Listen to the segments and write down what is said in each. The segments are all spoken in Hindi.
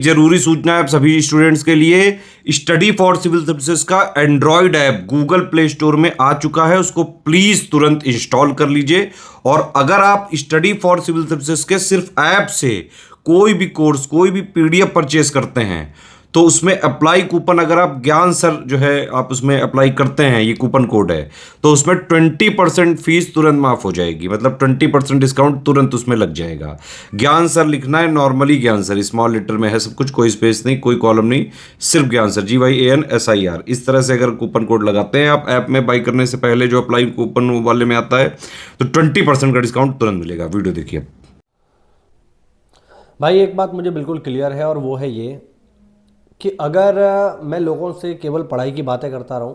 जरूरी सूचना है आप सभी स्टूडेंट्स के लिए। स्टडी फॉर सिविल सर्विसेज का Android app Google play store में आ चुका है, उसको प्लीज तुरंत इंस्टॉल कर लीजिए। और अगर आप स्टडी फॉर सिविल सर्विसेज के सिर्फ ऐप से कोई भी कोर्स, कोई भी पीडीएफ परचेस करते हैं तो उसमें अप्लाई कूपन, अगर आप ज्ञान सर जो है आप उसमें अप्लाई करते हैं, ये कूपन कोड है, तो उसमें 20% फीस तुरंत माफ हो जाएगी। मतलब 20% डिस्काउंट तुरंत उसमें लग जाएगा। ज्ञान सर लिखना है, नॉर्मली ज्ञान सर स्मॉल लेटर में है सब कुछ, कोई स्पेस नहीं, कोई कॉलम नहीं, सिर्फ ज्ञान सर, GYANSIR। इस तरह से अगर कूपन कोड लगाते हैं आप ऐप में बाई करने से पहले, जो अप्लाई कूपन वाले में आता है, तो 20% का डिस्काउंट तुरंत मिलेगा। वीडियो देखिए भाई। एक बात मुझे बिल्कुल क्लियर है और वो है ये कि अगर मैं लोगों से केवल पढ़ाई की बातें करता रहूं,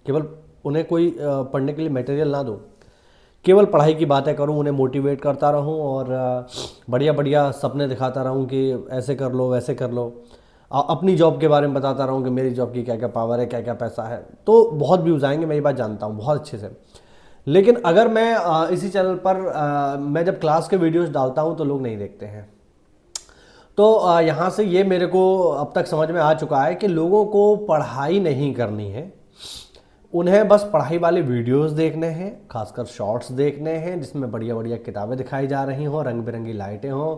केवल उन्हें कोई पढ़ने के लिए मटेरियल ना दूं, केवल पढ़ाई की बातें करूं, उन्हें मोटिवेट करता रहूं और बढ़िया बढ़िया सपने दिखाता रहूं कि ऐसे कर लो वैसे कर लो, अपनी जॉब के बारे में बताता रहूं कि मेरी जॉब की क्या क्या पावर है, क्या क्या पैसा है, तो बहुत व्यूज़ आएंगे, मैं ये बात जानता हूँ बहुत अच्छे से। लेकिन अगर मैं इसी चैनल पर मैं जब क्लास के वीडियोज़ डालता हूँ तो लोग नहीं देखते हैं। तो यहाँ से ये मेरे को अब तक समझ में आ चुका है कि लोगों को पढ़ाई नहीं करनी है, उन्हें बस पढ़ाई वाले वीडियोस देखने हैं, खासकर शॉर्ट्स देखने हैं जिसमें बढ़िया बढ़िया किताबें दिखाई जा रही हों, रंग बिरंगी लाइटें हों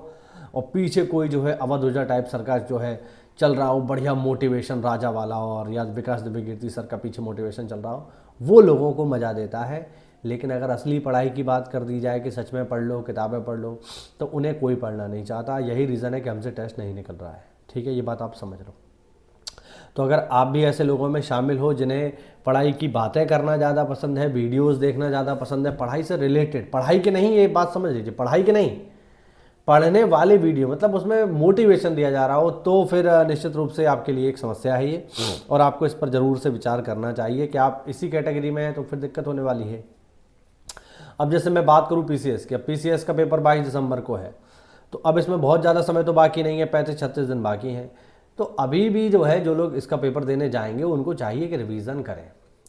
और पीछे कोई जो है अवधूजा टाइप सरकार जो है चल रहा हो, बढ़िया मोटिवेशन राजा वाला हो, और या विकास दुबे कीर्ति सर का पीछे मोटिवेशन चल रहा हो, वो लोगों को मज़ा देता है। लेकिन अगर असली पढ़ाई की बात कर दी जाए कि सच में पढ़ लो, किताबें पढ़ लो, तो उन्हें कोई पढ़ना नहीं चाहता। यही रीज़न है कि हमसे टेस्ट नहीं निकल रहा है। ठीक है, ये बात आप समझ लो। तो अगर आप भी ऐसे लोगों में शामिल हो जिन्हें पढ़ाई की बातें करना ज़्यादा पसंद है, वीडियोस देखना ज़्यादा पसंद है, पढ़ाई से रिलेटेड, पढ़ाई के नहीं, ये बात समझ लीजिए, पढ़ाई के नहीं, पढ़ने वाले वीडियो, मतलब उसमें मोटिवेशन दिया जा रहा हो, तो फिर निश्चित रूप से आपके लिए एक समस्या है ये, और आपको इस पर ज़रूर से विचार करना चाहिए कि आप इसी कैटेगरी में हैं तो फिर दिक्कत होने वाली है। अब जैसे मैं बात करूं पीसीएस की, अब पीसीएस का पेपर 22 दिसंबर को है, तो अब इसमें बहुत ज़्यादा समय तो बाकी नहीं है, 35-36 दिन बाकी हैं। तो अभी भी जो है जो लोग इसका पेपर देने जाएंगे उनको चाहिए कि रिवीजन करें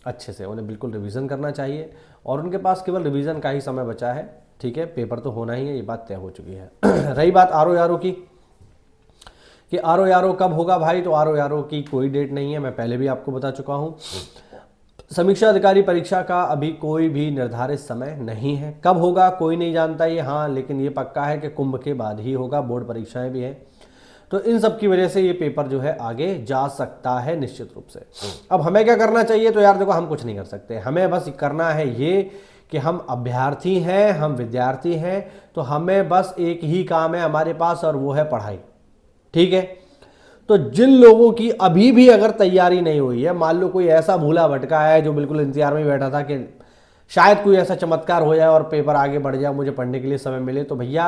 अच्छे से, उन्हें बिल्कुल रिवीजन करना चाहिए, और उनके पास केवल रिवीजन का ही समय बचा है। ठीक है, पेपर तो होना ही है, ये बात तय हो चुकी है। रही बात आरओ की कि आरओ कब होगा भाई, तो आरओ की कोई डेट नहीं है, मैं पहले भी आपको बता चुका हूँ। समीक्षा अधिकारी परीक्षा का अभी कोई भी निर्धारित समय नहीं है, कब होगा कोई नहीं जानता ये, हाँ लेकिन ये पक्का है कि कुंभ के बाद ही होगा, बोर्ड परीक्षाएं भी हैं, तो इन सब की वजह से ये पेपर जो है आगे जा सकता है निश्चित रूप से। अब हमें क्या करना चाहिए, तो यार देखो हम कुछ नहीं कर सकते, हमें बस करना है ये कि हम अभ्यर्थी हैं, हम विद्यार्थी हैं, तो हमें बस एक ही काम है हमारे पास और वो है पढ़ाई। ठीक है, तो जिन लोगों की अभी भी अगर तैयारी नहीं हुई है, मान लो कोई ऐसा भूला भटका है जो बिल्कुल इंतजार में बैठा था कि शायद कोई ऐसा चमत्कार हो जाए और पेपर आगे बढ़ जाए, मुझे पढ़ने के लिए समय मिले, तो भैया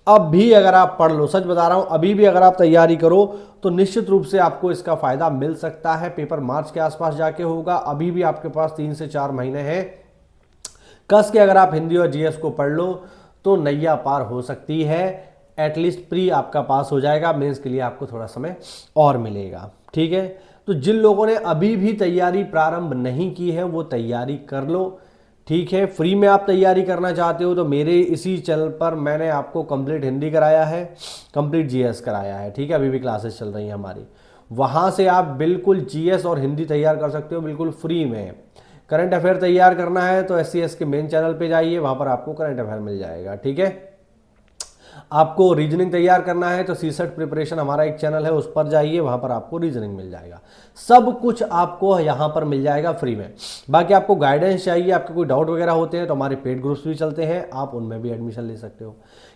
अब भी अगर आप पढ़ लो, सच बता रहा हूं, अभी भी अगर आप तैयारी करो तो निश्चित रूप से आपको इसका फायदा मिल सकता है। पेपर मार्च के आसपास जाके होगा, अभी भी आपके पास 3 से 4 महीने हैं, कस के अगर आप हिंदी और जीएस को पढ़ लो तो नैया पार हो सकती है। एटलीस्ट प्री आपका पास हो जाएगा, मेंस के लिए आपको थोड़ा समय और मिलेगा। ठीक है, तो जिन लोगों ने अभी भी तैयारी प्रारंभ नहीं की है वो तैयारी कर लो। ठीक है, फ्री में आप तैयारी करना चाहते हो तो मेरे इसी चैनल पर मैंने आपको कंप्लीट हिंदी कराया है, कंप्लीट जीएस कराया है। ठीक है, अभी भी क्लासेस चल रही हैं हमारी, वहाँ से आप बिल्कुल जीएस और हिंदी तैयार कर सकते हो बिल्कुल फ्री में। करंट अफेयर तैयार करना है तो SCS के मेन चैनल पे जाइए, वहाँ पर आपको करंट अफेयर मिल जाएगा। ठीक है, आपको रीजनिंग तैयार करना है तो सीसेट प्रिपरेशन हमारा एक चैनल है, उस पर जाइए, वहाँ पर आपको रीजनिंग मिल जाएगा। सब कुछ आपको यहाँ पर मिल जाएगा फ्री में। बाकी आपको गाइडेंस चाहिए, आपके कोई डाउट वगैरह होते हैं तो हमारे पेड ग्रुप्स भी चलते हैं, आप उनमें भी एडमिशन ले सकते हो।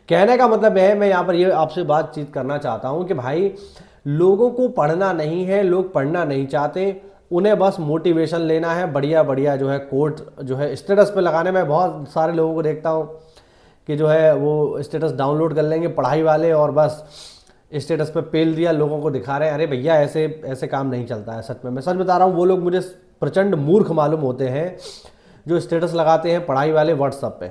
कहने का मतलब है, मैं यहाँ पर ये आपसे बातचीत करना चाहता हूँ कि भाई लोगों को पढ़ना नहीं है, लोग पढ़ना नहीं चाहते, उन्हें बस मोटिवेशन लेना है, बढ़िया बढ़िया जो है कोट जो है स्टेटस पे लगाने में बहुत सारे लोगों को देखता हूँ कि जो है वो स्टेटस डाउनलोड कर लेंगे पढ़ाई वाले और बस स्टेटस पे पेल दिया, लोगों को दिखा रहे हैं। अरे भैया ऐसे ऐसे काम नहीं चलता है, सच में मैं सच बता रहा हूँ। वो लोग मुझे प्रचंड मूर्ख मालूम होते हैं जो स्टेटस लगाते हैं पढ़ाई वाले व्हाट्सएप पे।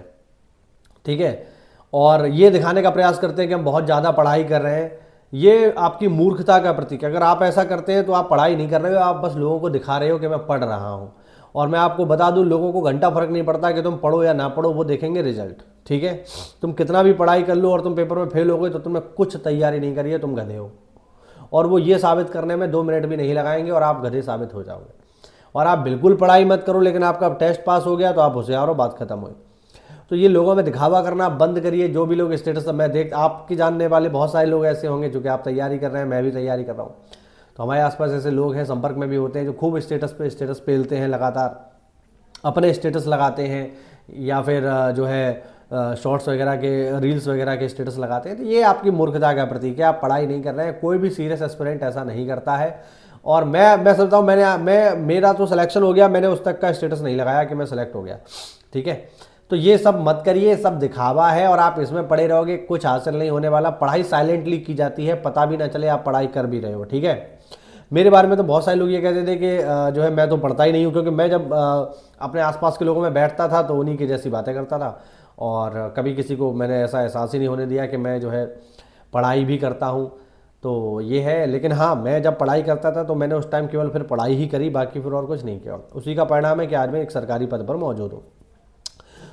ठीक है, और ये दिखाने का प्रयास करते हैं कि हम बहुत ज़्यादा पढ़ाई कर रहे हैं, ये आपकी मूर्खता का प्रतीक है। अगर आप ऐसा करते हैं तो आप पढ़ाई नहीं कर रहे हो, आप बस लोगों को दिखा रहे हो कि मैं पढ़ रहा हूँ। और मैं आपको बता दूं, लोगों को घंटा फर्क नहीं पड़ता कि तुम पढ़ो या ना पढ़ो, वो देखेंगे रिजल्ट। ठीक है, तुम कितना भी पढ़ाई कर लो और तुम पेपर में फेल हो गए तो तुमने कुछ तैयारी नहीं करी है, तुम गधे हो। और वो ये साबित करने में 2 मिनट भी नहीं लगाएंगे और आप गधे साबित हो जाओगे। और आप बिल्कुल पढ़ाई मत करो लेकिन आपका टेस्ट पास हो गया तो आप होशियार हो, बात खत्म हुई। तो ये लोगों में दिखावा करना बंद करिए। जो भी लोग स्टेटस, मैं आपके जानने वाले बहुत सारे लोग ऐसे होंगे जो कि आप तैयारी कर रहे हैं, मैं भी तैयारी कर रहा हूँ, तो हमारे आसपास ऐसे लोग हैं, संपर्क में भी होते हैं, जो खूब स्टेटस पेलते हैं, लगातार अपने स्टेटस लगाते हैं, या फिर जो है शॉर्ट्स वगैरह के, रील्स वगैरह के स्टेटस लगाते हैं। तो ये आपकी मूर्खता का प्रतीक है, आप पढ़ाई नहीं कर रहे हैं। कोई भी सीरियस एस्पिरेंट ऐसा नहीं करता है। और मैं समझता हूँ मेरा तो सिलेक्शन हो गया, मैंने उस तक का स्टेटस नहीं लगाया कि मैं सेलेक्ट हो गया, ठीक है। तो ये सब मत करिए, सब दिखावा है और आप इसमें पड़े रहोगे, कुछ हासिल नहीं होने वाला। पढ़ाई साइलेंटली की जाती है, पता भी ना चले आप पढ़ाई कर भी रहे हो, ठीक है। मेरे बारे में तो बहुत सारे लोग ये कहते थे कि जो है मैं तो पढ़ता ही नहीं हूँ, क्योंकि मैं जब अपने आसपास के लोगों में बैठता था तो उन्हीं की जैसी बातें करता था, और कभी किसी को मैंने ऐसा एहसास ही नहीं होने दिया कि मैं जो है पढ़ाई भी करता हूँ। तो ये है। लेकिन हाँ, मैं जब पढ़ाई करता था तो मैंने उस टाइम केवल फिर पढ़ाई ही करी, बाकी फिर और कुछ नहीं किया। उसी का परिणाम है कि आज मैं एक सरकारी पद पर मौजूद हूँ।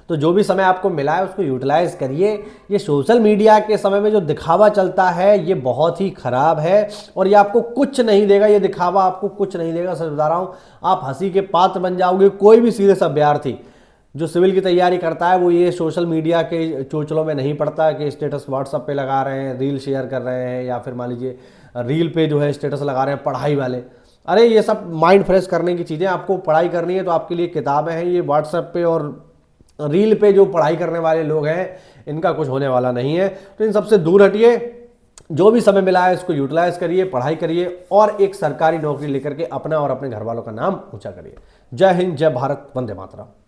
तो जो भी समय आपको मिला है उसको यूटिलाइज करिए। ये सोशल मीडिया के समय में जो दिखावा चलता है ये बहुत ही खराब है और ये आपको कुछ नहीं देगा। ये दिखावा आपको कुछ नहीं देगा, सच बता रहा हूँ। आप हंसी के पात्र बन जाओगे। कोई भी सीरियस अभ्यर्थी जो सिविल की तैयारी करता है वो ये सोशल मीडिया के चोचलों में नहीं पड़ता कि स्टेटस व्हाट्सएप पे लगा रहे हैं, रील शेयर कर रहे हैं, या फिर मान लीजिए रील पे जो है स्टेटस लगा रहे हैं पढ़ाई वाले। अरे ये सब माइंड फ्रेश करने की चीज़ें। आपको पढ़ाई करनी है तो आपके लिए किताबें हैं। ये व्हाट्सएप पे और रील पे जो पढ़ाई करने वाले लोग हैं इनका कुछ होने वाला नहीं है। तो इन सबसे दूर हटिए। जो भी समय मिला है इसको यूटिलाइज करिए, पढ़ाई करिए और एक सरकारी नौकरी लेकर के अपना और अपने घर वालों का नाम ऊंचा करिए। जय हिंद, जय भारत, वंदे मातरम।